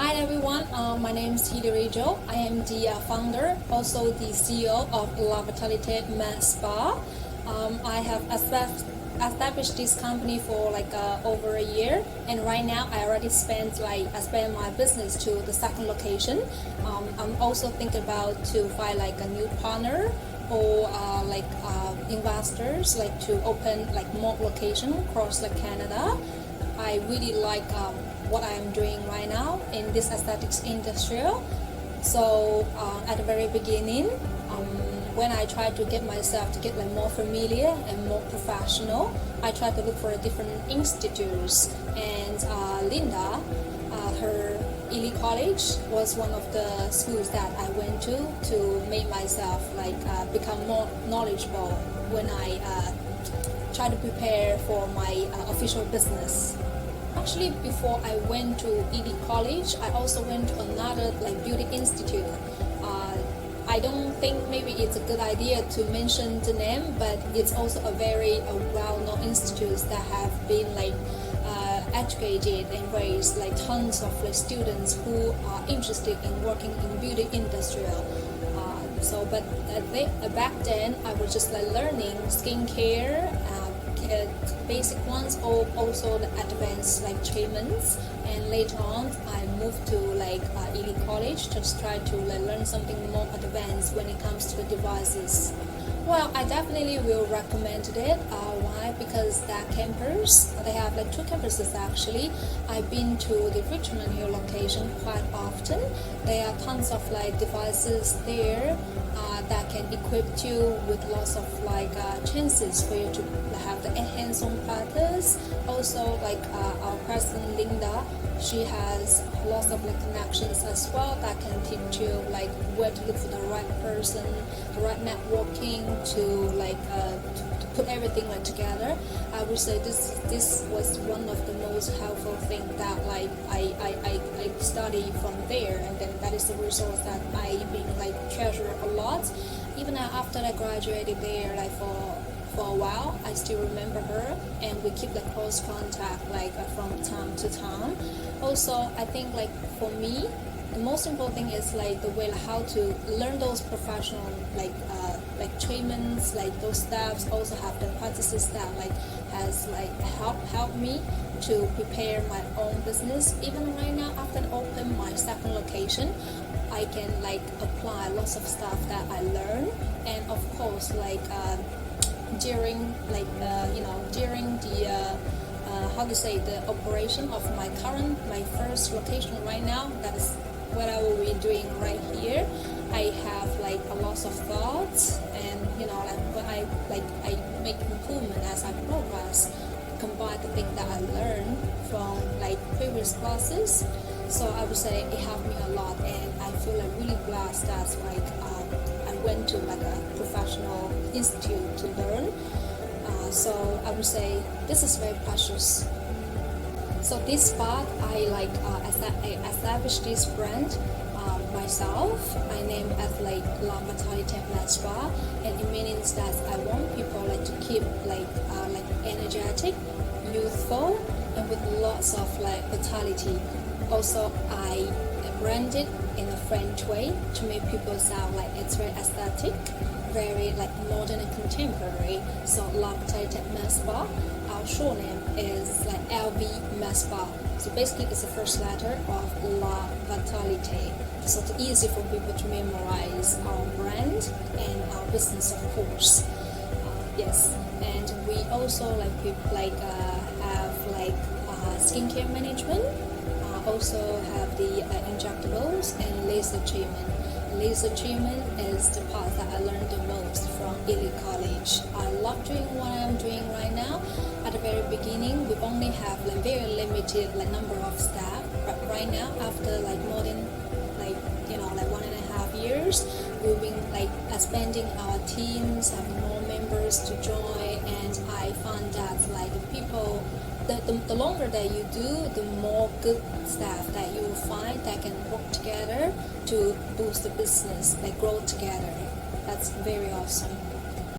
Hi everyone, my name is Vitalité. I am the founder, also the CEO of Vitalité Men's Spa. I have established this company for over a year, and right now I already spent my business to the second location. I'm also thinking about to find a new partner or investors to open more location across Canada. I really like what I am doing right now in this aesthetics industry. So at the very beginning, when I try to get myself to get more familiar and more professional, I try to look for different institutes. And Linda, her Ely College was one of the schools that I went to make myself become more knowledgeable when I try to prepare for my official business. Actually, before I went to Ely College, I also went to another beauty institute. I don't think maybe it's a good idea to mention the name, but it's also a very well-known institute that have been educated and raised tons of students who are interested in working in beauty industry. But back then I was just learning skincare, basic ones, or also the advanced treatments. And later on I moved to Ely College to try to learn something more advanced when it comes to devices. Well, I definitely will recommend it. Why? Because that campus, they have two campuses actually. I've been to the Richmond Hill location quite often. There are tons of devices there that can equip you with lots of chances for you to have the hands-on practice. Also our president Linda, she has lots of connections as well that can teach you where to look for the right person, the right networking to put everything together. I would say this was one of the most helpful thing that I studied from there, and then that is the resource that I been treasure a lot. Even after I graduated there for a while, I still remember her, and we keep close contact from time to time. Also, I think for me, the most important thing is the way how to learn those professional treatments, those steps. Also have the practices that has helped me to prepare my own business. Even right now, after I open my second location, I can apply lots of stuff that I learned. And of course during during the the operation of my first location right now, that is what I will be doing right here. I have a lot of thoughts, and when I make improvement as I progress, combine the things that I learned from previous classes. So I would say it helped me a lot, and I feel really blessed that I went to a professional institute to learn. So I would say this is very precious. So this part, I established this brand myself. I named as Vitalité Men's Spa, and it means that I want people to keep energetic, youthful, and with lots of vitality. Also, I brand it in a French way to make people sound it's very aesthetic, very modern and contemporary. So Vitalité Men's Spa, our short name is LV Men's Spa. So basically it's the first letter of La Vitalité. So it's easy for people to memorize our brand and our business, of course. Yes, and we also have skincare management. Also have the injectables and laser treatment. Laser treatment is the part that I learned the most from Ely College. I love doing what I'm doing right now. At the very beginning, we only have very limited number of staff, but right now, after more than 1.5 years, we've been expanding our teams, having more members to join, and I found that people, the longer that you do, the more good staff that you will find that can work together to boost the business, grow together. That's very awesome.